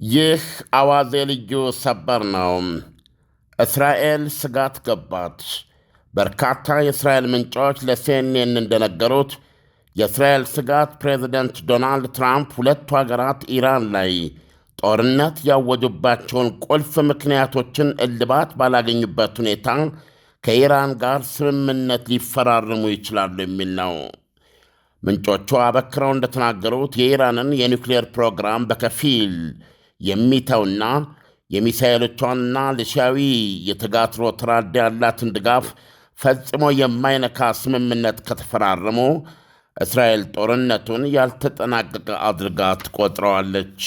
ይህ አዋዜ ልዩ ሰበር ነው። እስራኤል ስጋት ገባት። በርካታ የእስራኤል ምንጮች ለሲኤንኤን እንደነገሩት የእስራኤል ስጋት ፕሬዚደንት ዶናልድ ትራምፕ ሁለቱ አገራት ኢራን ላይ ጦርነት ያወጁባቸውን ቁልፍ ምክንያቶችን እልባት ባላገኙበት ሁኔታ ከኢራን ጋር ስምምነት ሊፈራረሙ ይችላሉ የሚል ነው። ምንጮቹ አበክረው እንደተናገሩት የኢራንን የኒውክሌር ፕሮግራም በከፊል የሚተውና የሚሳኤሎቿንና ለሺያዊ የተጋትሮ ተራዳ ያላትን ድጋፍ ፈጽሞ የማይነካ ስምምነት ከተፈራረሙ እስራኤል ጦርነቱን ያልተጠናቀቀ አድርጋ ትቆጥረዋለች።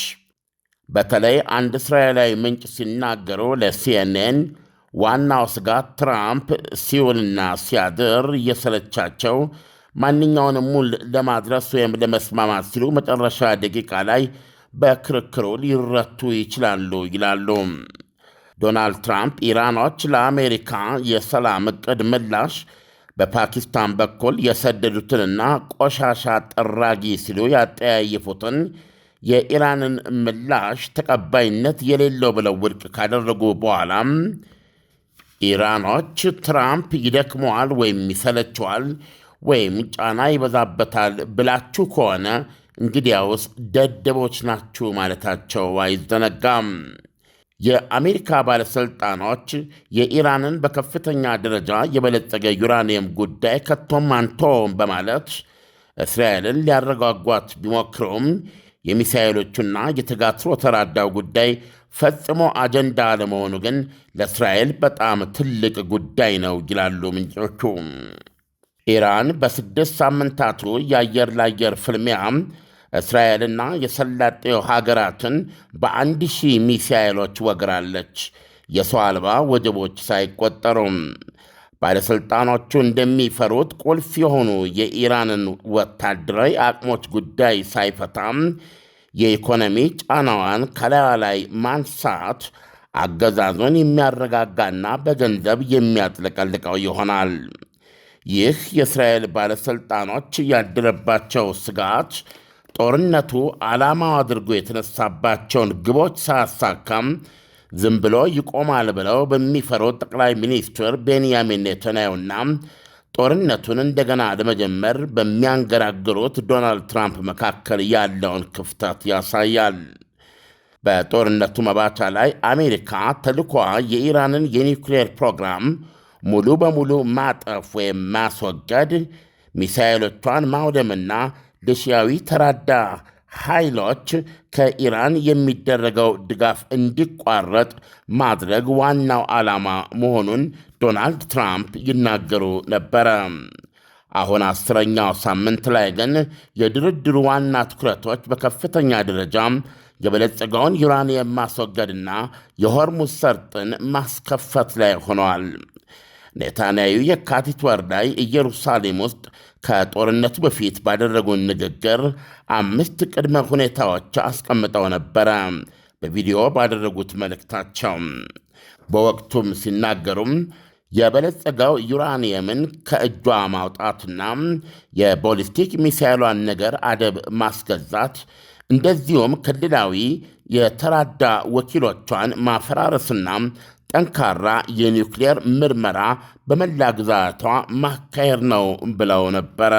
በተለይ አንድ እስራኤላዊ ምንጭ ሲናገሩ ለሲኤንኤን ዋናው ስጋት ትራምፕ ሲውልና ሲያድር እየሰለቻቸው ማንኛውንም ውል ለማድረስ ወይም ለመስማማት ሲሉ መጨረሻ ደቂቃ ላይ በክርክሩ ሊረቱ ይችላሉ ይላሉ። ዶናልድ ትራምፕ ኢራኖች ለአሜሪካ የሰላም ዕቅድ ምላሽ በፓኪስታን በኩል የሰደዱትንና ቆሻሻ ጠራጊ ሲሉ ያጠያየፉትን የኢራንን ምላሽ ተቀባይነት የሌለው ብለው ውድቅ ካደረጉ በኋላም ኢራኖች ትራምፕ ይደክመዋል ወይም ይሰለቸዋል ወይም ጫና ይበዛበታል ብላችሁ ከሆነ እንግዲያውስ ደደቦች ናችሁ ማለታቸው አይዘነጋም። የአሜሪካ ባለሥልጣኖች የኢራንን በከፍተኛ ደረጃ የበለጸገ ዩራኒየም ጉዳይ ከቶም አንተውም በማለት እስራኤልን ሊያረጋጓት ቢሞክሩም የሚሳኤሎቹና የተጋትሮ ተራዳው ጉዳይ ፈጽሞ አጀንዳ ለመሆኑ ግን ለእስራኤል በጣም ትልቅ ጉዳይ ነው ይላሉ ምንጮቹ። ኢራን በ6 ሳምንታቱ የአየር ለአየር ፍልሚያ እስራኤልና የሰላጤው ሀገራትን በ1000 ሚሳኤሎች ወግራለች፣ የሰው አልባ ወጀቦች ሳይቆጠሩም። ባለሥልጣኖቹ እንደሚፈሩት ቁልፍ የሆኑ የኢራንን ወታደራዊ አቅሞች ጉዳይ ሳይፈታም የኢኮኖሚ ጫናዋን ከላዩ ላይ ማንሳት አገዛዙን የሚያረጋጋና በገንዘብ የሚያጥለቀልቀው ይሆናል። ይህ የእስራኤል ባለሥልጣኖች ያደረባቸው ስጋት ጦርነቱ ዓላማው አድርጎ የተነሳባቸውን ግቦች ሳያሳካም ዝም ብሎ ይቆማል ብለው በሚፈሩት ጠቅላይ ሚኒስትር ቤንያሚን ኔታንያሁና ጦርነቱን እንደገና ለመጀመር በሚያንገራግሩት ዶናልድ ትራምፕ መካከል ያለውን ክፍተት ያሳያል። በጦርነቱ መባቻ ላይ አሜሪካ ተልኳ የኢራንን የኒውክሌር ፕሮግራም ሙሉ በሙሉ ማጠፍ ወይም ማስወገድ፣ ሚሳኤሎቿን ማውደምና ለሺያዊ ተራዳ ኃይሎች ከኢራን የሚደረገው ድጋፍ እንዲቋረጥ ማድረግ ዋናው ዓላማ መሆኑን ዶናልድ ትራምፕ ይናገሩ ነበረ። አሁን 10ኛው ሳምንት ላይ ግን የድርድሩ ዋና ትኩረቶች በከፍተኛ ደረጃ የበለጸገውን ዩራኒየም ማስወገድና የሆርሙዝ ሰርጥን ማስከፈት ላይ ሆነዋል። ኔታንያሁ የካቲት ወር ላይ ኢየሩሳሌም ውስጥ ከጦርነቱ በፊት ባደረጉን ንግግር 5 ቅድመ ሁኔታዎች አስቀምጠው ነበረ። በቪዲዮ ባደረጉት መልእክታቸው በወቅቱም ሲናገሩም የበለጸገው ዩራኒየምን ከእጇ ማውጣትና የቦሊስቲክ ሚሳይሏን ነገር አደብ ማስገዛት፣ እንደዚሁም ክልላዊ የተራዳ ወኪሎቿን ማፈራረስና ጠንካራ የኒውክሌር ምርመራ በመላ ግዛቷ ማካሄድ ነው ብለው ነበረ።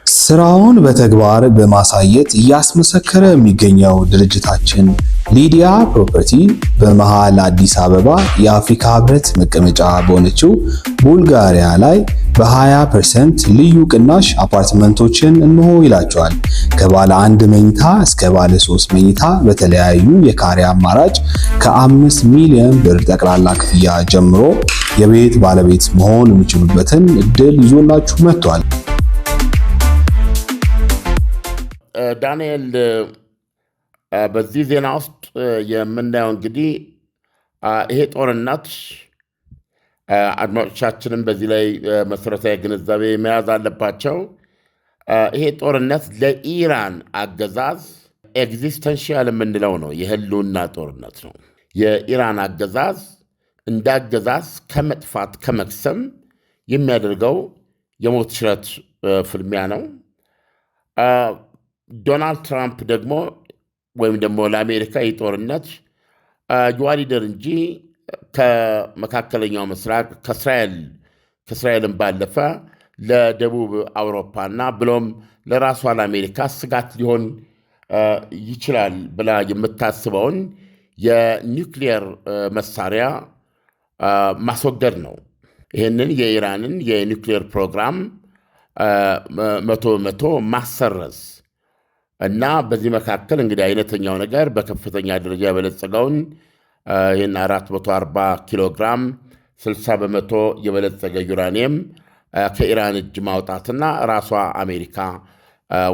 ስራውን በተግባር በማሳየት እያስመሰከረ የሚገኘው ድርጅታችን ሊዲያ ፕሮፐርቲ በመሃል አዲስ አበባ የአፍሪካ ህብረት መቀመጫ በሆነችው ቡልጋሪያ ላይ በ20% ልዩ ቅናሽ አፓርትመንቶችን እንሆ ይላቸዋል። ከባለ 1 መኝታ እስከ ባለ 3 መኝታ በተለያዩ የካሬ አማራጭ ከ5 ሚሊዮን ብር ጠቅላላ ክፍያ ጀምሮ የቤት ባለቤት መሆን የሚችሉበትን እድል ይዞላችሁ መጥቷል። ዳንኤል፣ በዚህ ዜና ውስጥ የምናየው እንግዲህ ይሄ ጦርነት አድማጮቻችንም በዚህ ላይ መሰረታዊ ግንዛቤ መያዝ አለባቸው። ይሄ ጦርነት ለኢራን አገዛዝ ኤግዚስተንሺያል የምንለው ነው፣ የህልውና ጦርነት ነው። የኢራን አገዛዝ እንደ አገዛዝ ከመጥፋት ከመክሰም የሚያደርገው የሞት ሽረት ፍልሚያ ነው። ዶናልድ ትራምፕ ደግሞ ወይም ደግሞ ለአሜሪካ የጦርነት ዩዋሊደር እንጂ ከመካከለኛው ምስራቅ ከእስራኤልም ባለፈ ለደቡብ አውሮፓና ብሎም ለራሷ ለአሜሪካ ስጋት ሊሆን ይችላል ብላ የምታስበውን የኒውክሊየር መሳሪያ ማስወገድ ነው። ይህንን የኢራንን የኒውክሊየር ፕሮግራም መቶ በመቶ ማሰረዝ እና በዚህ መካከል እንግዲህ አይነተኛው ነገር በከፍተኛ ደረጃ የበለጸገውን ይህን 440 ኪሎ ግራም 60 በመቶ የበለጸገ ዩራኒየም ከኢራን እጅ ማውጣትና ራሷ አሜሪካ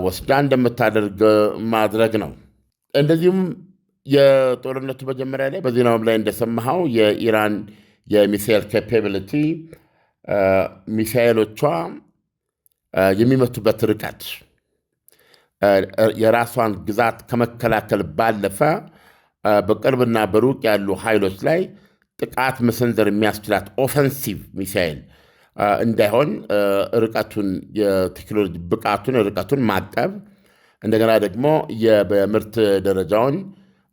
ወስዳ እንደምታደርግ ማድረግ ነው። እንደዚሁም የጦርነቱ መጀመሪያ ላይ በዜናውም ላይ እንደሰማኸው የኢራን የሚሳኤል ካፓቢሊቲ ሚሳኤሎቿ የሚመቱበት ርቀት የራሷን ግዛት ከመከላከል ባለፈ በቅርብና በሩቅ ያሉ ኃይሎች ላይ ጥቃት መሰንዘር የሚያስችላት ኦፈንሲቭ ሚሳኤል እንዳይሆን ርቀቱን የቴክኖሎጂ ብቃቱን ርቀቱን ማጠብ እንደገና ደግሞ የምርት ደረጃውን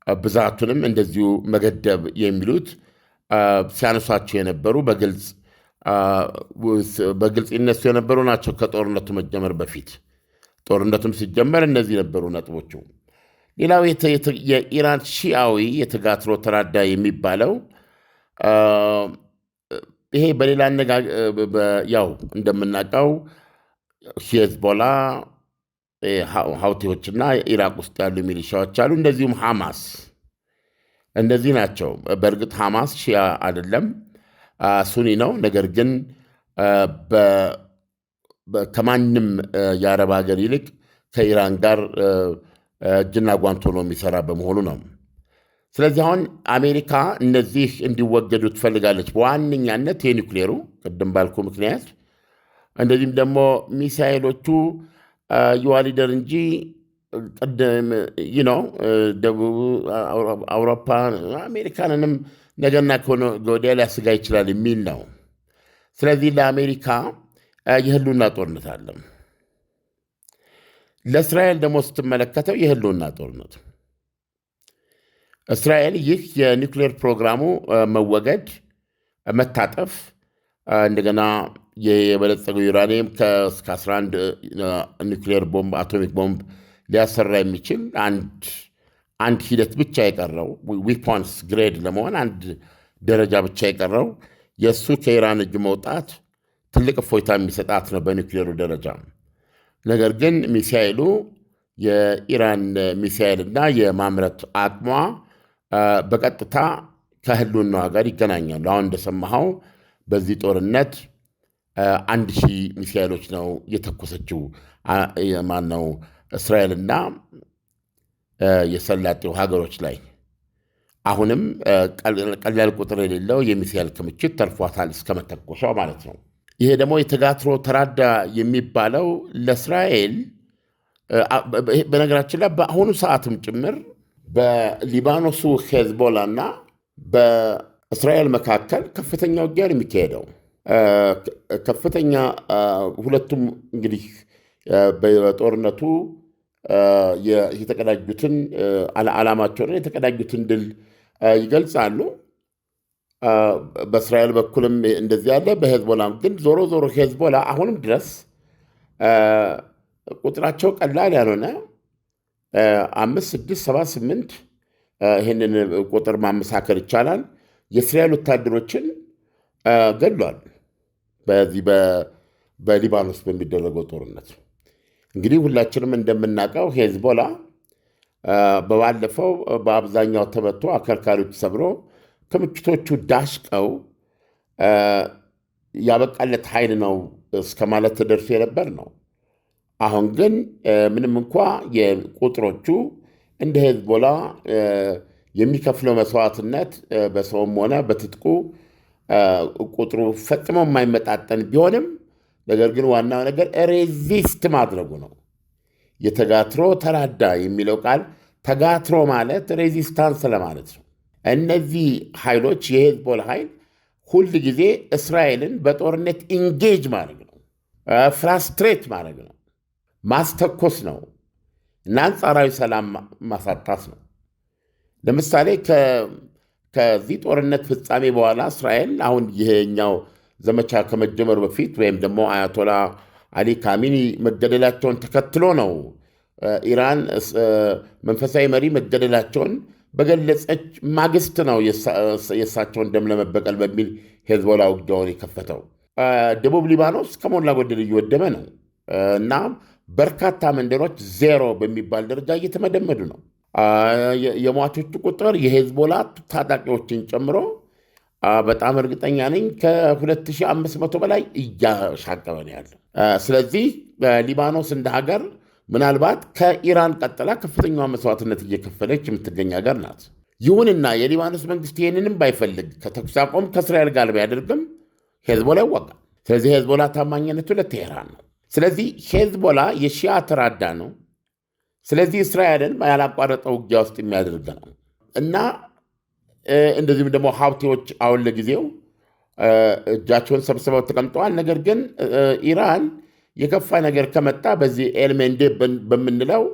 ብዛቱንም እንደዚሁ መገደብ የሚሉት ሲያነሷቸው የነበሩ በግልጽ ይነሱ የነበሩ ናቸው። ከጦርነቱ መጀመር በፊት ጦርነቱም ሲጀመር እነዚህ ነበሩ ነጥቦቹ። ሌላው የኢራን ሺአዊ የተጋትሮ ተራዳ የሚባለው ይሄ በሌላ ያው እንደምናውቀው ሂዝቦላ ሀውቲዎችና ኢራቅ ውስጥ ያሉ ሚሊሻዎች አሉ። እንደዚሁም ሐማስ እንደዚህ ናቸው። በእርግጥ ሐማስ ሺያ አይደለም፣ ሱኒ ነው። ነገር ግን ከማንም የአረብ ሀገር ይልቅ ከኢራን ጋር እጅና ጓንት ሆኖ የሚሰራ በመሆኑ ነው። ስለዚህ አሁን አሜሪካ እነዚህ እንዲወገዱ ትፈልጋለች። በዋነኛነት የኒውክሌሩ ቅድም ባልኩ ምክንያት፣ እንደዚህም ደግሞ ሚሳይሎቹ ዩዋሊደር እንጂ ደቡብ አውሮፓ አሜሪካንንም ነገና ወዲያ ሊያስጋ ይችላል የሚል ነው። ስለዚህ ለአሜሪካ የህልውና ጦርነት አለ። ለእስራኤል ደግሞ ስትመለከተው የህልውና ጦርነት እስራኤል ይህ የኒውክሌር ፕሮግራሙ መወገድ፣ መታጠፍ እንደገና የበለጸገው ዩራኒየም እስከ 11 ኒውክሌር ቦምብ አቶሚክ ቦምብ ሊያሰራ የሚችል አንድ ሂደት ብቻ የቀረው ዊፖንስ ግሬድ ለመሆን አንድ ደረጃ ብቻ የቀረው የእሱ ከኢራን እጅ መውጣት ትልቅ እፎይታ የሚሰጣት ነው በኒውክሌሩ ደረጃ። ነገር ግን ሚሳኤሉ የኢራን ሚሳኤልና የማምረት አቅሟ በቀጥታ ከህልውናዋ ጋር ይገናኛሉ። አሁን እንደሰማኸው በዚህ ጦርነት 1000 ሚሳኤሎች ነው የተኮሰችው ማነው እስራኤልና የሰላጤው ሀገሮች ላይ። አሁንም ቀላል ቁጥር የሌለው የሚሳኤል ክምችት ተርፏታል እስከ መተኮሻው ማለት ነው። ይሄ ደግሞ የተጋትሮ ተራዳ የሚባለው ለእስራኤል በነገራችን ላይ በአሁኑ ሰዓትም ጭምር በሊባኖሱ ሄዝቦላ እና በእስራኤል መካከል ከፍተኛ ውጊያ ነው የሚካሄደው። ከፍተኛ ሁለቱም እንግዲህ በጦርነቱ የተቀዳጁትን ዓላማቸውን የተቀዳጁትን ድል ይገልጻሉ። በእስራኤል በኩልም እንደዚህ ያለ፣ በሄዝቦላም ግን ዞሮ ሄዝቦላ አሁንም ድረስ ቁጥራቸው ቀላል ያልሆነ 5፣ 6፣ 7፣ 8 ይህንን ቁጥር ማመሳከር ይቻላል የእስራኤል ወታደሮችን ገድሏል። በዚህ በሊባኖስ በሚደረገው ጦርነት እንግዲህ ሁላችንም እንደምናውቀው ሄዝቦላ በባለፈው በአብዛኛው ተመቶ አከርካሪዎች ሰብሮ ክምችቶቹ ዳሽቀው ያበቃለት ኃይል ነው እስከ ማለት ተደርሶ የነበር ነው። አሁን ግን ምንም እንኳ የቁጥሮቹ እንደ ሄዝቦላ የሚከፍለው መስዋዕትነት በሰውም ሆነ በትጥቁ ቁጥሩ ፈጽሞ የማይመጣጠን ቢሆንም ነገር ግን ዋናው ነገር ሬዚስት ማድረጉ ነው። የተጋትሮ ተራዳ የሚለው ቃል ተጋትሮ ማለት ሬዚስታንስ ለማለት ነው። እነዚህ ኃይሎች የሄዝቦላ ኃይል ሁል ጊዜ እስራኤልን በጦርነት ኢንጌጅ ማድረግ ነው፣ ፍራስትሬት ማድረግ ነው፣ ማስተኮስ ነው። እና አንጻራዊ ሰላም ማሳጣት ነው። ለምሳሌ ከዚህ ጦርነት ፍጻሜ በኋላ እስራኤል አሁን ይሄኛው ዘመቻ ከመጀመሩ በፊት ወይም ደግሞ አያቶላ አሊ ካሚኒ መገደላቸውን ተከትሎ ነው ኢራን መንፈሳዊ መሪ መገደላቸውን በገለጸች ማግስት ነው የእሳቸውን ደም ለመበቀል በሚል ሄዝቦላ ውጊያውን የከፈተው። ደቡብ ሊባኖስ ከሞላ ጎደል እየወደመ ነው እና በርካታ መንደሮች ዜሮ በሚባል ደረጃ እየተመደመዱ ነው። የሟቾቹ ቁጥር የሄዝቦላ ታጣቂዎችን ጨምሮ በጣም እርግጠኛ ነኝ ከ2500 በላይ እያሻቀበ ነው ያለው። ስለዚህ ሊባኖስ እንደ ሀገር ምናልባት ከኢራን ቀጥላ ከፍተኛዋ መስዋዕትነት እየከፈለች የምትገኝ ሀገር ናት። ይሁንና የሊባኖስ መንግስት ይህንንም ባይፈልግ ከተኩስ አቁም ከእስራኤል ጋር ቢያደርግም ሄዝቦላ ይዋጋል። ስለዚህ ሄዝቦላ ታማኝነቱ ለቴሄራን ነው። ስለዚህ ሄዝቦላ የሺያ ተራዳ ነው። ስለዚህ እስራኤልን ያላቋረጠ ውጊያ ውስጥ የሚያደርግ ነው እና እንደዚሁም ደግሞ ሀብቴዎች አሁን ለጊዜው እጃቸውን ሰብስበው ተቀምጠዋል። ነገር ግን ኢራን የከፋ ነገር ከመጣ በዚህ ኤልሜንዴ በምንለው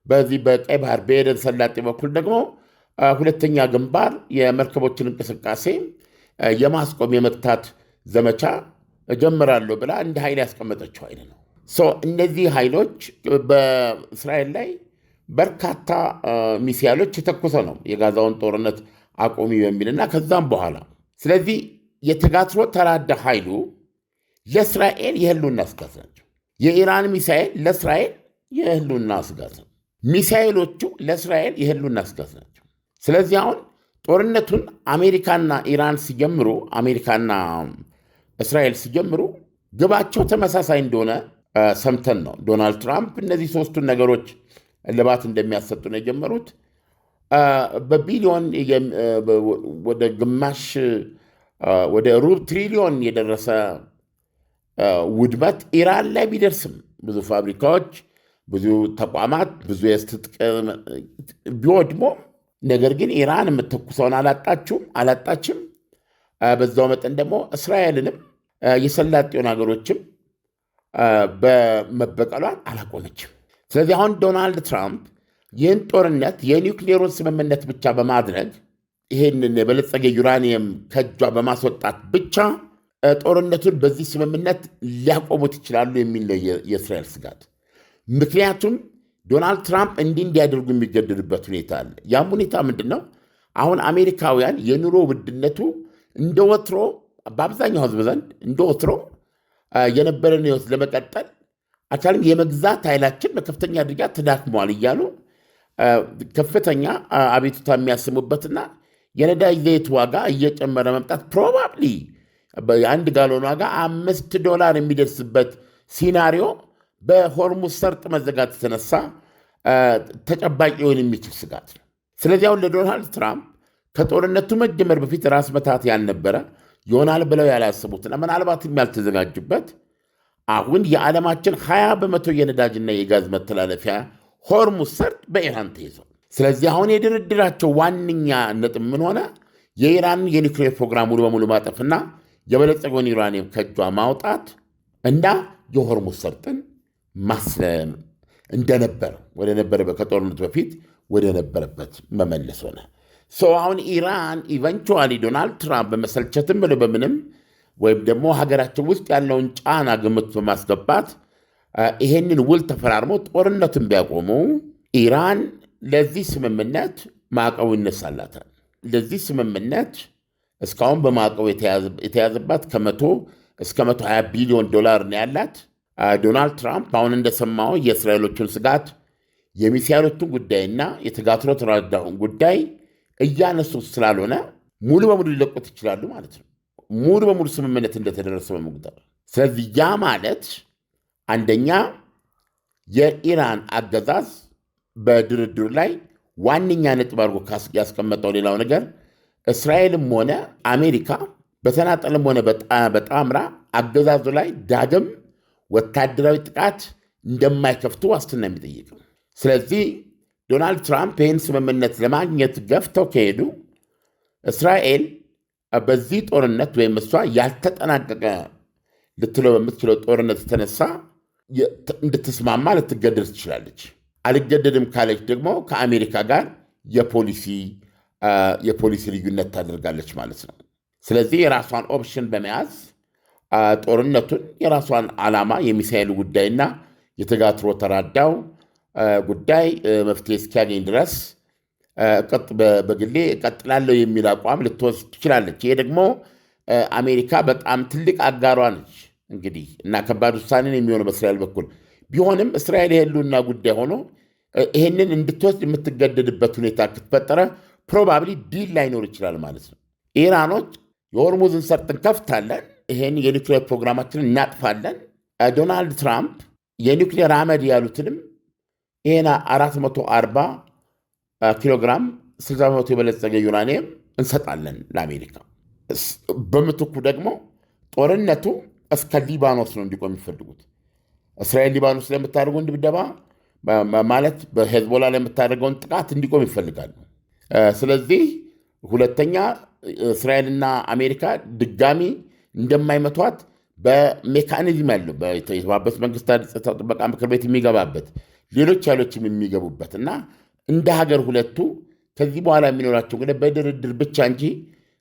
በዚህ በቀይ ባህር በኤደን ሰላጤ በኩል ደግሞ ሁለተኛ ግንባር የመርከቦችን እንቅስቃሴ የማስቆም የመግታት ዘመቻ እጀምራለሁ ብላ እንደ ኃይል ያስቀመጠችው ኃይል ነው። እነዚህ ኃይሎች በእስራኤል ላይ በርካታ ሚሳይሎች የተኮሰ ነው የጋዛውን ጦርነት አቆሚ በሚልና ከዛም በኋላ ስለዚህ የተጋትሮ ተራዳ ኃይሉ ለእስራኤል የህልውና ስጋት ናቸው። የኢራን ሚሳይል ለእስራኤል የህልውና ስጋት ነው። ሚሳይሎቹ ለእስራኤል የህልውና ስጋት ናቸው። ስለዚህ አሁን ጦርነቱን አሜሪካና ኢራን ሲጀምሩ፣ አሜሪካና እስራኤል ሲጀምሩ ግባቸው ተመሳሳይ እንደሆነ ሰምተን ነው። ዶናልድ ትራምፕ እነዚህ ሶስቱን ነገሮች እልባት እንደሚያሰጡ ነው የጀመሩት። በቢሊዮን ወደ ግማሽ ወደ ሩብ ትሪሊዮን የደረሰ ውድመት ኢራን ላይ ቢደርስም ብዙ ፋብሪካዎች፣ ብዙ ተቋማት፣ ብዙ የስትጥቅ ቢወድሞ ነገር ግን ኢራን የምትተኩሰውን አላጣችም። በዛው መጠን ደግሞ እስራኤልንም የሰላጤውን ሀገሮችም በመበቀሏን አላቆመችም። ስለዚህ አሁን ዶናልድ ትራምፕ ይህን ጦርነት የኒውክሌሩን ስምምነት ብቻ በማድረግ ይህንን የበለጸገ ዩራኒየም ከእጇ በማስወጣት ብቻ ጦርነቱን በዚህ ስምምነት ሊያቆሙት ይችላሉ የሚል ነው የእስራኤል ስጋት። ምክንያቱም ዶናልድ ትራምፕ እንዲያደርጉ የሚገደዱበት ሁኔታ አለ። ያም ሁኔታ ምንድን ነው? አሁን አሜሪካውያን የኑሮ ውድነቱ እንደ ወትሮ በአብዛኛው ሕዝብ ዘንድ እንደ ወትሮ የነበረን ሕይወት ለመቀጠል አቻልም፣ የመግዛት ኃይላችን በከፍተኛ ደረጃ ተዳክመዋል እያሉ ከፍተኛ አቤቱታ የሚያስሙበትና የነዳጅ ዘይት ዋጋ እየጨመረ መምጣት ፕሮባብሊ የአንድ ጋሎን ዋጋ $5 የሚደርስበት ሲናሪዮ በሆርሙዝ ሰርጥ መዘጋት የተነሳ ተጨባጭ ሊሆን የሚችል ስጋት ነው። ስለዚህ አሁን ለዶናልድ ትራምፕ ከጦርነቱ መጀመር በፊት ራስ መታት ያልነበረ ይሆናል ብለው ያላሰቡትና ምናልባትም ያልተዘጋጁበት አሁን የዓለማችን 20% የነዳጅና የጋዝ መተላለፊያ ሆርሙዝ ሰርጥ በኢራን ተይዟል። ስለዚህ አሁን የድርድራቸው ዋነኛ ነጥብ ምን ሆነ? የኢራንን የኒውክሌር ፕሮግራም ሙሉ በሙሉ ማጠፍና የበለጸገውን ዩራኒየም ከእጇ ማውጣት እና የሆርሙዝ ሰርጥን ማስለም እንደነበረ ወደ ነበረበት ከጦርነቱ በፊት ወደ ነበረበት መመለስ ሆነ። አሁን ኢራን ኢቨንቹዋሊ ዶናልድ ትራምፕ በመሰልቸትም ብሎ በምንም ወይም ደግሞ ሀገራቸው ውስጥ ያለውን ጫና ግምት በማስገባት ይሄንን ውል ተፈራርመው ጦርነቱን ቢያቆሙ ኢራን ለዚህ ስምምነት ማዕቀቡ ይነሳላታል። ለዚህ ስምምነት እስካሁን በማዕቀቡ የተያዘባት ከ100 እስከ $120 ቢሊዮን ነው ያላት። ዶናልድ ትራምፕ አሁን እንደሰማው የእስራኤሎቹን ስጋት የሚሳይሎቹን ጉዳይና የተጋትሮ ተራዳውን ጉዳይ እያነሱ ስላልሆነ ሙሉ በሙሉ ሊለቁት ይችላሉ ማለት ነው። ሙሉ በሙሉ ስምምነት እንደተደረሰ በመቁጠር ስለዚህ ያ ማለት አንደኛ የኢራን አገዛዝ በድርድሩ ላይ ዋነኛ ነጥብ አድርጎ ያስቀመጠው ሌላው ነገር እስራኤልም ሆነ አሜሪካ በተናጠልም ሆነ በጣምራ አገዛዙ ላይ ዳግም ወታደራዊ ጥቃት እንደማይከፍቱ ዋስትና የሚጠይቅ ነው። ስለዚህ ዶናልድ ትራምፕ ይህን ስምምነት ለማግኘት ገፍተው ከሄዱ እስራኤል በዚህ ጦርነት ወይም እሷ ያልተጠናቀቀ ልትለው በምትችለው ጦርነት የተነሳ እንድትስማማ ልትገደል ትችላለች። አልገደድም ካለች ደግሞ ከአሜሪካ ጋር የፖሊሲ ልዩነት ታደርጋለች ማለት ነው። ስለዚህ የራሷን ኦፕሽን በመያዝ ጦርነቱን የራሷን ዓላማ የሚሳኤሉ ጉዳይና የተጋትሮ ተራዳው ጉዳይ መፍትሄ እስኪያገኝ ድረስ በግሌ እቀጥላለሁ የሚል አቋም ልትወስድ ትችላለች። ይሄ ደግሞ አሜሪካ በጣም ትልቅ አጋሯ ነች እንግዲህ እና ከባድ ውሳኔን የሚሆነው በእስራኤል በኩል ቢሆንም እስራኤል የህልውና ጉዳይ ሆኖ ይህንን እንድትወስድ የምትገደድበት ሁኔታ ከተፈጠረ ፕሮባብሊ ዲል ላይኖር ይችላል ማለት ነው። ኢራኖች የሆርሙዝን ሰርጥ እንከፍታለን፣ ይህን የኒውክሌር ፕሮግራማችንን እናጥፋለን። ዶናልድ ትራምፕ የኒውክሌር አመድ ያሉትንም ይህን 440 ኪሎግራም 60 በመቶ የበለጸገ ዩራኒየም እንሰጣለን ለአሜሪካ። በምትኩ ደግሞ ጦርነቱ እስከ ሊባኖስ ነው እንዲቆም የሚፈልጉት። እስራኤል ሊባኖስ ላይ የምታደርገውን ድብደባ ማለት በሄዝቦላ ላይ የምታደርገውን ጥቃት እንዲቆም ይፈልጋሉ። ስለዚህ ሁለተኛ እስራኤልና አሜሪካ ድጋሚ እንደማይመቷት በሜካኒዝም ያለው በተባበሩት መንግስታት ጸጥታ ጥበቃ ምክር ቤት የሚገባበት ሌሎች ኃይሎችም የሚገቡበት እና እንደ ሀገር ሁለቱ ከዚህ በኋላ የሚኖራቸው እንግዲህ በድርድር ብቻ እንጂ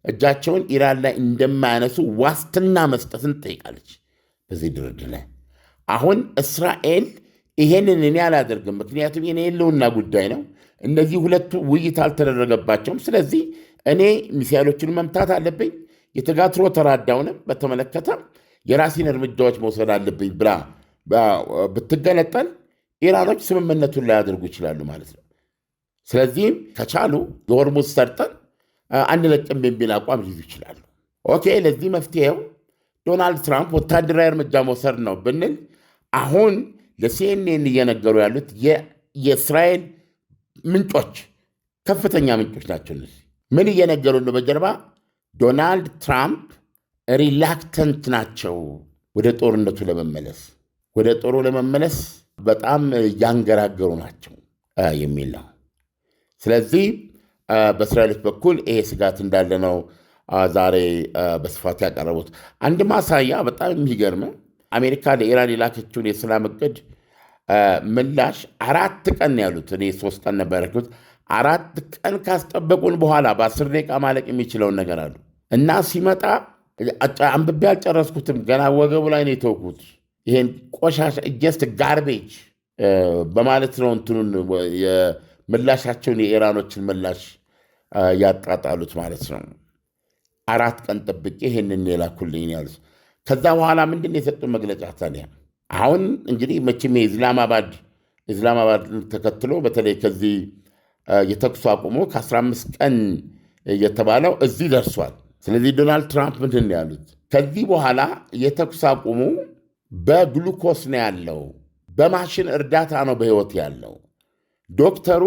እጃቸውን ኢራን ላይ እንደማያነሱ ዋስትና መስጠትን ትጠይቃለች። በዚህ ድርድር ላይ አሁን እስራኤል ይሄንን እኔ አላደርግም፣ ምክንያቱም የኔ የህልውና ጉዳይ ነው፣ እነዚህ ሁለቱ ውይይት አልተደረገባቸውም፣ ስለዚህ እኔ ሚሳኤሎችን መምታት አለብኝ፣ የተጋትሮ ተራዳውንም በተመለከተ የራሴን እርምጃዎች መውሰድ አለብኝ ብላ ብትገነጠል ኢራኖች ስምምነቱን ላያደርጉ ይችላሉ ማለት ነው። ስለዚህም ከቻሉ የሆርሙዝ ሰርጥን አንለቅም የሚል አቋም ሊይዙ ይችላሉ። ኦኬ፣ ለዚህ መፍትሄው ዶናልድ ትራምፕ ወታደራዊ እርምጃ መውሰድ ነው ብንል አሁን ለሲኤንኤን እየነገሩ ያሉት የእስራኤል ምንጮች ከፍተኛ ምንጮች ናቸው። እነዚህ ምን እየነገሩ ነው? በጀርባ ዶናልድ ትራምፕ ሪላክተንት ናቸው ወደ ጦርነቱ ለመመለስ፣ ወደ ጦሩ ለመመለስ በጣም ያንገራገሩ ናቸው የሚል ነው። ስለዚህ በእስራኤሎች በኩል ይሄ ስጋት እንዳለ ነው ዛሬ በስፋት ያቀረቡት። አንድ ማሳያ በጣም የሚገርም አሜሪካ ለኢራን የላከችውን የሰላም እቅድ ምላሽ 4 ቀን ያሉት፣ እኔ 3 ቀን ነበር ያልኩት። 4 ቀን ካስጠበቁን በኋላ በ10 ደቂቃ ማለቅ የሚችለውን ነገር አሉ እና ሲመጣ አንብቤ አልጨረስኩትም፣ ገና ወገቡ ላይ ነው የተውኩት። ይሄን ቆሻሻ ጀስት ጋርቤጅ በማለት ነው እንትኑን ምላሻቸውን የኢራኖችን ምላሽ ያጣጣሉት ማለት ነው። 4 ቀን ጠብቄ ይሄንን የላኩልኝ ያሉት። ከዛ በኋላ ምንድን የሰጡ መግለጫ ታዲያ? አሁን እንግዲህ መቼም የኢስላማባድ ተከትሎ በተለይ ከዚህ የተኩስ አቁሙ ከ15 ቀን የተባለው እዚህ ደርሷል። ስለዚህ ዶናልድ ትራምፕ ምንድን ነው ያሉት? ከዚህ በኋላ የተኩስ አቁሙ በግሉኮስ ነው ያለው፣ በማሽን እርዳታ ነው በሕይወት ያለው። ዶክተሩ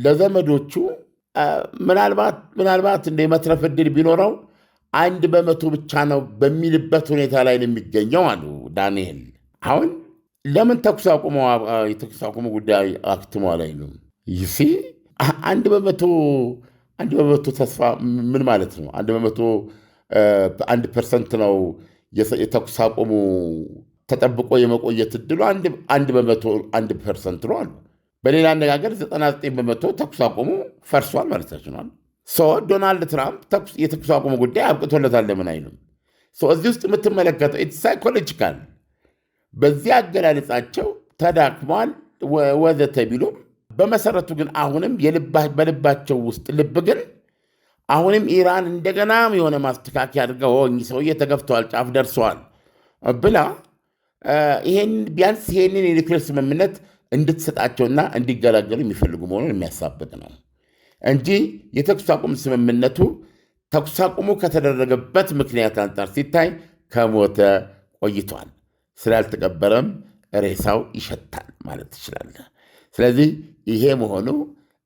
ለዘመዶቹ ምናልባት እንደ መትረፍ ዕድል ቢኖረው 1% ብቻ ነው በሚልበት ሁኔታ ላይ ነው የሚገኘው አሉ ዳንኤል። አሁን ለምን የተኩስ አቁሙ ጉዳይ አክትሟል አይሉም? ይሲ 1% ተስፋ ምን ማለት ነው? 1% ነው የተኩስ አቁሙ ተጠብቆ የመቆየት ዕድሉ 1% ነው አሉ። በሌላ አነጋገር 99% ተኩስ አቁሙ ፈርሷል ማለታችን ነው። ዶናልድ ትራምፕ የተኩስ አቁሙ ጉዳይ አብቅቶለታል ለምን አይሉም? እዚህ ውስጥ የምትመለከተው ሳይኮሎጂካል በዚህ አገላለጻቸው ተዳክሟል ወዘተ ቢሉም በመሰረቱ ግን አሁንም በልባቸው ውስጥ ልብ ግን አሁንም ኢራን እንደገና የሆነ ማስተካከያ አድርገው ሰውዬ ተገፍተዋል፣ ጫፍ ደርሰዋል ብላ ቢያንስ ይሄንን የኒውክሌር ስምምነት እንድትሰጣቸውና እንዲገላገሉ የሚፈልጉ መሆኑን የሚያሳብቅ ነው እንጂ የተኩስ አቁም ስምምነቱ ተኩስ አቁሙ ከተደረገበት ምክንያት አንጻር ሲታይ ከሞተ ቆይቷል። ስላልተቀበረም ሬሳው ይሸታል ማለት ትችላለህ። ስለዚህ ይሄ መሆኑ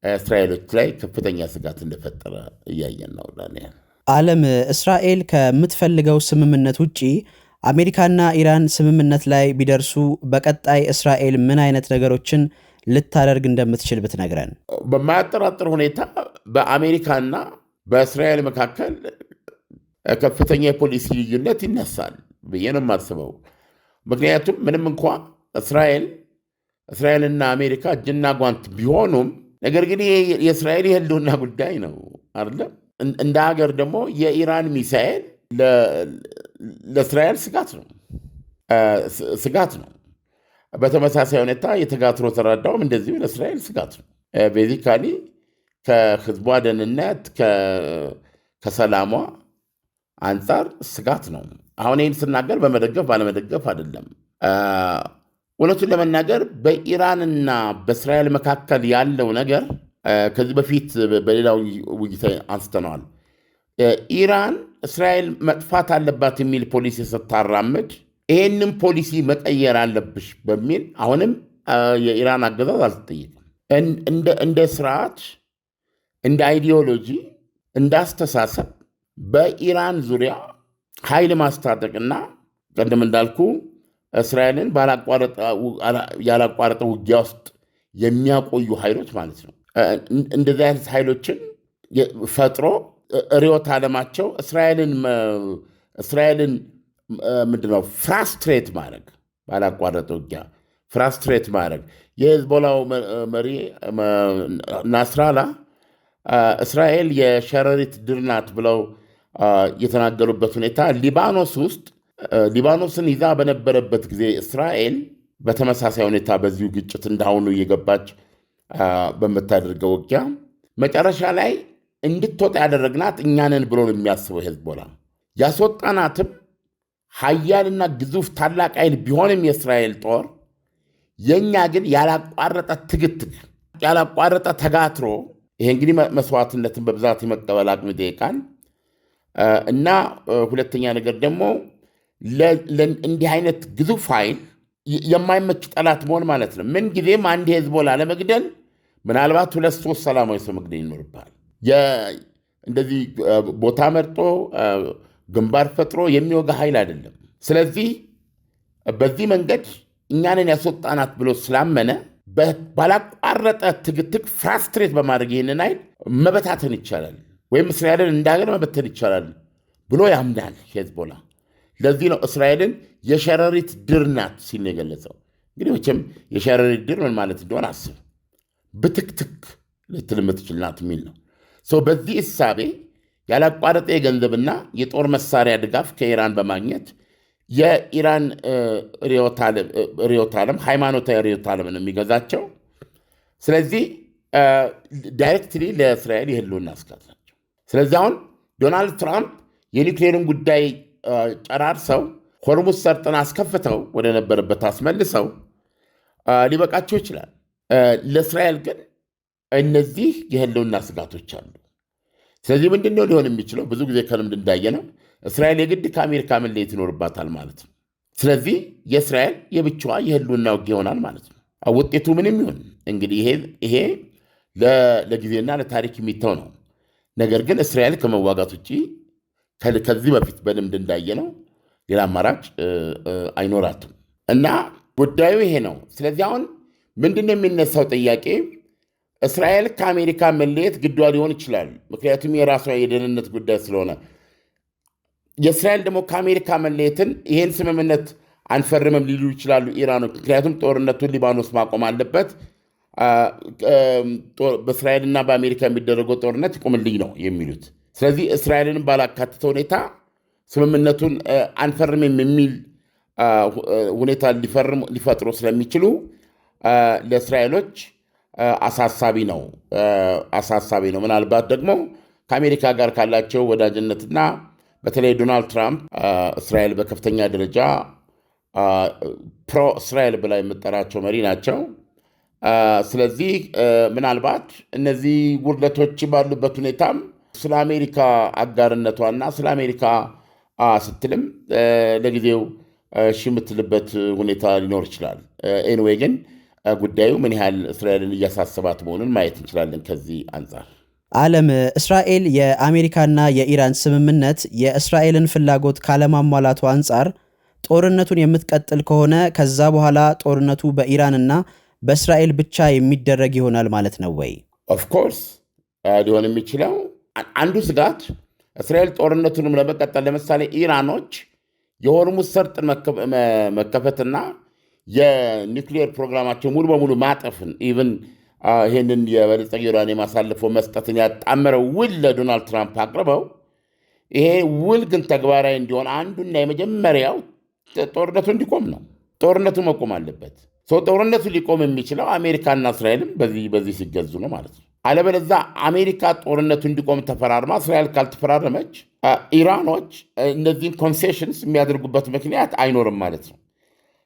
እስራኤሎች ላይ ከፍተኛ ስጋት እንደፈጠረ እያየን ነው። ዳንኤል ዓለም እስራኤል ከምትፈልገው ስምምነት ውጪ አሜሪካና ኢራን ስምምነት ላይ ቢደርሱ በቀጣይ እስራኤል ምን አይነት ነገሮችን ልታደርግ እንደምትችል ብትነግረን። በማያጠራጥር ሁኔታ በአሜሪካና በእስራኤል መካከል ከፍተኛ የፖሊሲ ልዩነት ይነሳል ብዬ ነው የማስበው። ምክንያቱም ምንም እንኳ እስራኤል እስራኤልና አሜሪካ እጅና ጓንት ቢሆኑም ነገር ግን የእስራኤል የህልውና ጉዳይ ነው አይደለም። እንደ ሀገር ደግሞ የኢራን ሚሳኤል ለእስራኤል ስጋት ነው። በተመሳሳይ ሁኔታ የተጋትሮ ተራዳውም እንደዚሁ ለእስራኤል ስጋት ነው። ቤዚካሊ ከህዝቧ ደህንነት ከሰላሟ አንጻር ስጋት ነው። አሁን ይህን ስናገር በመደገፍ ባለመደገፍ አይደለም። እውነቱን ለመናገር በኢራንና በእስራኤል መካከል ያለው ነገር ከዚህ በፊት በሌላው ውይይት አንስተነዋል። ኢራን እስራኤል መጥፋት አለባት የሚል ፖሊሲ ስታራምድ ይህንም ፖሊሲ መቀየር አለብሽ በሚል አሁንም የኢራን አገዛዝ አልተጠየቅም። እንደ ስርዓት፣ እንደ አይዲዮሎጂ፣ እንደ አስተሳሰብ በኢራን ዙሪያ ኃይል ማስታጠቅና ቀደም እንዳልኩ እስራኤልን ያላቋረጠ ውጊያ ውስጥ የሚያቆዩ ኃይሎች ማለት ነው። እንደዚህ አይነት ኃይሎችን ፈጥሮ ርዕዮተ ዓለማቸው እስራኤልን ምንድነው ፍራስትሬት ማድረግ፣ ባላቋረጠ ውጊያ ፍራስትሬት ማድረግ። የሄዝቦላው መሪ ናስራላ እስራኤል የሸረሪት ድር ናት ብለው የተናገሩበት ሁኔታ ሊባኖስን ይዛ በነበረበት ጊዜ እስራኤል በተመሳሳይ ሁኔታ በዚሁ ግጭት እንዳሁኑ እየገባች በምታደርገው ውጊያ መጨረሻ ላይ እንድትወጣ ያደረግናት እኛንን ብሎ ነው የሚያስበው ሄዝቦላ። ያስወጣናትም ኃያልና ግዙፍ ታላቅ ኃይል ቢሆንም የእስራኤል ጦር የእኛ ግን ያላቋረጠ ትግትግ፣ ያላቋረጠ ተጋትሮ፣ ይሄ እንግዲህ መስዋዕትነትን በብዛት የመቀበል አቅም ይጠይቃል እና ሁለተኛ ነገር ደግሞ እንዲህ አይነት ግዙፍ ኃይል የማይመች ጠላት መሆን ማለት ነው። ምን ጊዜም አንድ ሄዝቦላ ለመግደል ምናልባት 2-3 ሰላማዊ ሰው መግደል ይኖርብሃል። እንደዚህ ቦታ መርጦ ግንባር ፈጥሮ የሚወጋ ኃይል አይደለም። ስለዚህ በዚህ መንገድ እኛንን ያስወጣናት ብሎ ስላመነ ባላቋረጠ ትግትግ ፍራስትሬት በማድረግ ይህንን ኃይል መበታተን ይቻላል ወይም እስራኤልን እንዳገር መበተን ይቻላል ብሎ ያምናል ሄዝቦላ። ለዚህ ነው እስራኤልን የሸረሪት ድር ናት ሲል ነው የገለጸው። እንግዲህ መቼም የሸረሪት ድር ምን ማለት እንደሆነ አስብ። ብትክትክ ልትል የምትችል ናት የሚል ነው። በዚህ እሳቤ ያላቋረጠ የገንዘብና የጦር መሳሪያ ድጋፍ ከኢራን በማግኘት የኢራን ርዕዮተ ዓለም ሃይማኖታዊ ርዕዮተ ዓለምን የሚገዛቸው። ስለዚህ ዳይሬክትሊ ለእስራኤል የህልውና ስጋት ናቸው። ስለዚህ አሁን ዶናልድ ትራምፕ የኒውክሌርን ጉዳይ ጨራርሰው ሆርሙዝ ሰርጥን አስከፍተው ወደ ነበረበት አስመልሰው ሊበቃቸው ይችላል። ለእስራኤል ግን እነዚህ የህልውና ስጋቶች አሉ። ስለዚህ ምንድነው ሊሆን የሚችለው? ብዙ ጊዜ ከልምድ እንዳየነው እስራኤል የግድ ከአሜሪካ መለየት ይኖርባታል ማለት ነው። ስለዚህ የእስራኤል የብቻዋ የህልውና ውጊያ ይሆናል ማለት ነው። ውጤቱ ምንም ይሁን እንግዲህ ይሄ ለጊዜና ለታሪክ የሚተው ነው። ነገር ግን እስራኤል ከመዋጋት ውጭ ከዚህ በፊት በልምድ እንዳየነው ሌላ አማራጭ አይኖራትም እና ጉዳዩ ይሄ ነው። ስለዚህ አሁን ምንድነው የሚነሳው ጥያቄ? እስራኤል ከአሜሪካ መለየት ግዷ ሊሆን ይችላል። ምክንያቱም የራሷ የደህንነት ጉዳይ ስለሆነ። የእስራኤል ደግሞ ከአሜሪካ መለየትን ይህን ስምምነት አንፈርምም ሊሉ ይችላሉ ኢራኖች። ምክንያቱም ጦርነቱን ሊባኖስ ማቆም አለበት፣ በእስራኤልና በአሜሪካ የሚደረገው ጦርነት ይቁምልኝ ነው የሚሉት። ስለዚህ እስራኤልንም ባላካተተ ሁኔታ ስምምነቱን አንፈርምም የሚል ሁኔታ ሊፈጥሩ ስለሚችሉ ለእስራኤሎች አሳሳቢ ነው። ምናልባት ደግሞ ከአሜሪካ ጋር ካላቸው ወዳጅነትና በተለይ ዶናልድ ትራምፕ እስራኤል በከፍተኛ ደረጃ ፕሮ እስራኤል ብላ የምጠራቸው መሪ ናቸው። ስለዚህ ምናልባት እነዚህ ውርደቶች ባሉበት ሁኔታም ስለ አሜሪካ አጋርነቷና ስለ አሜሪካ ስትልም ለጊዜው የምትልበት ሁኔታ ሊኖር ይችላል። ኤንዌይ ግን ጉዳዩ ምን ያህል እስራኤልን እያሳሰባት መሆኑን ማየት እንችላለን። ከዚህ አንጻር ዓለም እስራኤል የአሜሪካና የኢራን ስምምነት የእስራኤልን ፍላጎት ካለማሟላቱ አንጻር ጦርነቱን የምትቀጥል ከሆነ ከዛ በኋላ ጦርነቱ በኢራንና በእስራኤል ብቻ የሚደረግ ይሆናል ማለት ነው ወይ? ኦፍኮርስ ሊሆን የሚችለው አንዱ ስጋት እስራኤል ጦርነቱንም ለመቀጠል ለምሳሌ ኢራኖች የሆርሙዝ ሰርጥን መከፈትና የኒውክሌር ፕሮግራማቸው ሙሉ በሙሉ ማጠፍን ኢቭን ይህንን የበለጸገ ዩራኒየም አሳልፎ መስጠትን ያጣመረው ውል ለዶናልድ ትራምፕ አቅርበው ይሄ ውል ግን ተግባራዊ እንዲሆን አንዱና የመጀመሪያው ጦርነቱ እንዲቆም ነው። ጦርነቱ መቆም አለበት። ጦርነቱ ሊቆም የሚችለው አሜሪካና እስራኤልም በዚህ ሲገዙ ነው ማለት ነው። አለበለዚያ አሜሪካ ጦርነቱ እንዲቆም ተፈራርማ እስራኤል ካልተፈራረመች ኢራኖች እነዚህን ኮንሴሽንስ የሚያደርጉበት ምክንያት አይኖርም ማለት ነው።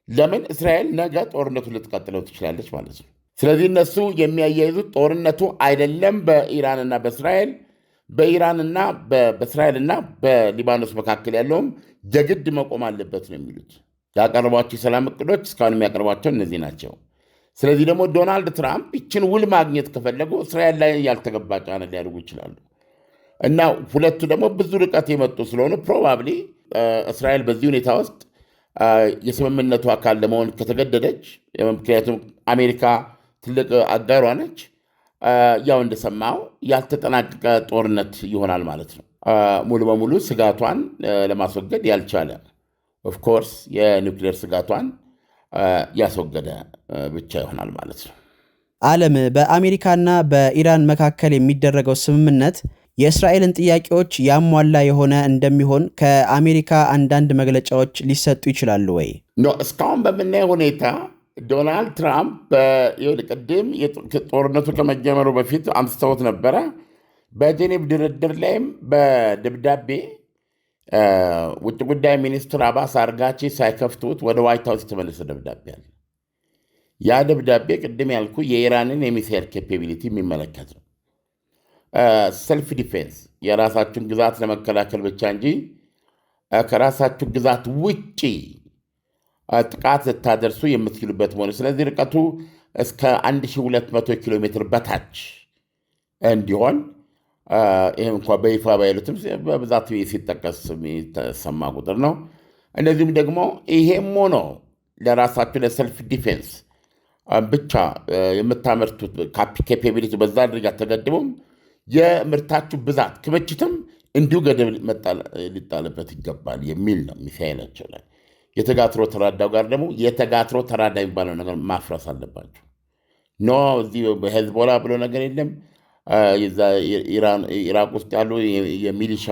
ለምን? እስራኤል ነገ ጦርነቱን ልትቀጥለው ትችላለች ማለት ነው። ስለዚህ እነሱ የሚያያይዙት ጦርነቱ አይደለም በኢራንና በእስራኤል በኢራንና በእስራኤልና በሊባኖስ መካከል ያለውም የግድ መቆም አለበት ነው የሚሉት። ያቀረቧቸው የሰላም እቅዶች እስካሁን የሚያቀርቧቸው እነዚህ ናቸው። ስለዚህ ደግሞ ዶናልድ ትራምፕ ይችን ውል ማግኘት ከፈለጉ እስራኤል ላይ ያልተገባ ጫና ሊያደርጉ ይችላሉ እና ሁለቱ ደግሞ ብዙ ርቀት የመጡ ስለሆኑ ፕሮባብሊ እስራኤል በዚህ ሁኔታ ውስጥ የስምምነቱ አካል ለመሆን ከተገደደች፣ ምክንያቱም አሜሪካ ትልቅ አጋሯ ነች፣ ያው እንደሰማው ያልተጠናቀቀ ጦርነት ይሆናል ማለት ነው። ሙሉ በሙሉ ስጋቷን ለማስወገድ ያልቻለ ኦፍኮርስ የኒውክሌር ስጋቷን ያስወገደ ብቻ ይሆናል ማለት ነው። ዓለም በአሜሪካና በኢራን መካከል የሚደረገው ስምምነት የእስራኤልን ጥያቄዎች ያሟላ የሆነ እንደሚሆን ከአሜሪካ አንዳንድ መግለጫዎች ሊሰጡ ይችላሉ ወይ? እስካሁን በምናየው ሁኔታ ዶናልድ ትራምፕ ቅድም ጦርነቱ ከመጀመሩ በፊት አንስተውት ነበረ። በጄኔቭ ድርድር ላይም በደብዳቤ ውጭ ጉዳይ ሚኒስትር አባስ አርጋቺ ሳይከፍቱት ወደ ዋይት ሃውስ የተመለሰ ደብዳቤ አለ። ያ ደብዳቤ ቅድም ያልኩ የኢራንን የሚሳይል ኬፓቢሊቲ የሚመለከት ነው። ሰልፍ ዲፌንስ የራሳችሁን ግዛት ለመከላከል ብቻ እንጂ ከራሳችሁ ግዛት ውጪ ጥቃት ልታደርሱ የምትችሉበት መሆኑ፣ ስለዚህ ርቀቱ እስከ 1200 ኪሎ ሜትር በታች እንዲሆን ይህ እንኳ በይፋ ባይሉትም በብዛት ሲጠቀስ የተሰማ ቁጥር ነው። እነዚህም ደግሞ ይሄም ሆኖ ለራሳችሁ ለሰልፍ ዲፌንስ ብቻ የምታመርቱት ኬፓቢሊቲ በዛ ደረጃ ተገድቦም የምርታችሁ ብዛት ክምችትም እንዲሁ ገደብ ሊጣልበት ይገባል የሚል ነው ሚሳኤላቸው ላይ። የተጋትሮ ተራዳው ጋር ደግሞ የተጋትሮ ተራዳ የሚባለው ነገር ማፍረስ አለባቸው። እዚህ ሄዝቦላ ብሎ ነገር የለም። ኢራቅ ውስጥ ያሉ የሚሊሻ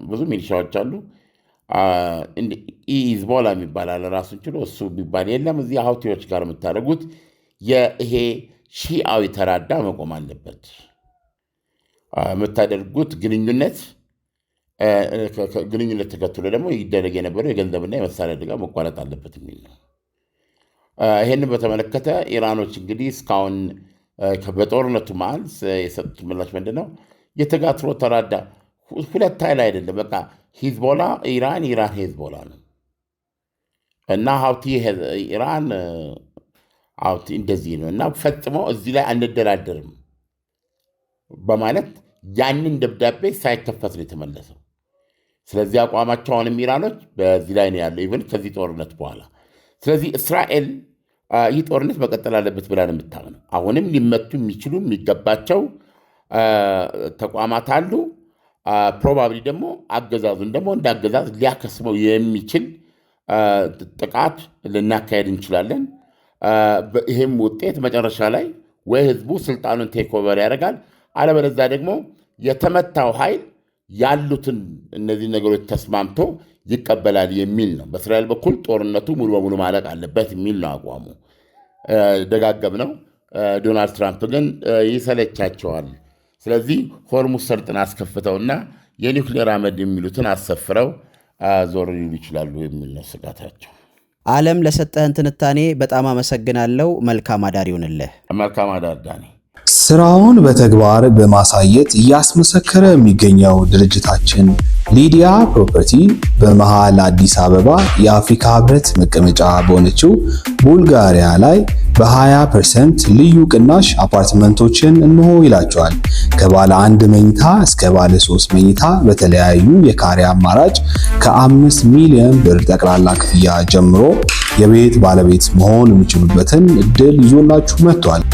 ብዙ ሚሊሻዎች አሉ። ሂዝቦላ የሚባል አለ ራሱን ችሎ፣ እሱ የሚባል የለም። እዚህ ሀውቲዎች ጋር የምታደርጉት ይሄ ሺአዊ ተራዳ መቆም አለበት። የምታደርጉት ግንኙነት ተከትሎ ደግሞ ይደረግ የነበረው የገንዘብና የመሳሪያ ድጋፍ መቋረጥ አለበት የሚል ነው። ይህንን በተመለከተ ኢራኖች እንግዲህ እስካሁን በጦርነቱ መሃል የሰጡት ምላሽ ምንድን ነው? የተጋትሮ ተራዳ ሁለት ኃይል አይደለም። በቃ ሂዝቦላ ኢራን ሂዝቦላ ነው እና ሀውቲ ኢራን ሀውቲ እንደዚህ ነው እና ፈጽሞ እዚህ ላይ አንደራደርም በማለት ያንን ደብዳቤ ሳይከፈት ነው የተመለሰው። ስለዚህ አቋማቸው አሁንም ኢራኖች በዚህ ላይ ነው ያለው ኢቨን ከዚህ ጦርነት በኋላ። ስለዚህ እስራኤል ይህ ጦርነት መቀጠል አለበት ብላ ነው የምታምነው። አሁንም ሊመቱ የሚችሉ የሚገባቸው ተቋማት አሉ። ፕሮባብሊ ደግሞ አገዛዙን ደግሞ እንደ አገዛዝ ሊያከስመው የሚችል ጥቃት ልናካሄድ እንችላለን። ይህም ውጤት መጨረሻ ላይ ወይ ህዝቡ ስልጣኑን ቴክኦቨር ያደርጋል፣ አለበለዚያ ደግሞ የተመታው ኃይል ያሉትን እነዚህ ነገሮች ተስማምቶ ይቀበላል የሚል ነው። በእስራኤል በኩል ጦርነቱ ሙሉ በሙሉ ማለቅ አለበት የሚል ነው አቋሙ። ደጋገም ነው። ዶናልድ ትራምፕ ግን ይሰለቻቸዋል። ስለዚህ ሆርሙዝ ሰርጥን አስከፍተውና የኒውክሌር አመድ የሚሉትን አሰፍረው ዞር ሊሉ ይችላሉ የሚል ነው ስጋታቸው። ዓለም ለሰጠህን ትንታኔ በጣም አመሰግናለሁ። መልካም አዳር ይሁንልህ። መልካም አዳር ዳኒ። ስራውን በተግባር በማሳየት እያስመሰከረ የሚገኘው ድርጅታችን ሊዲያ ፕሮፐርቲ በመሃል አዲስ አበባ የአፍሪካ ህብረት መቀመጫ በሆነችው ቡልጋሪያ ላይ በ20% ልዩ ቅናሽ አፓርትመንቶችን እንሆ ይላቸዋል። ከባለ 1 መኝታ እስከ ባለ 3 መኝታ በተለያዩ የካሬ አማራጭ ከ5 ሚሊዮን ብር ጠቅላላ ክፍያ ጀምሮ የቤት ባለቤት መሆን የሚችሉበትን እድል ይዞላችሁ መጥቷል።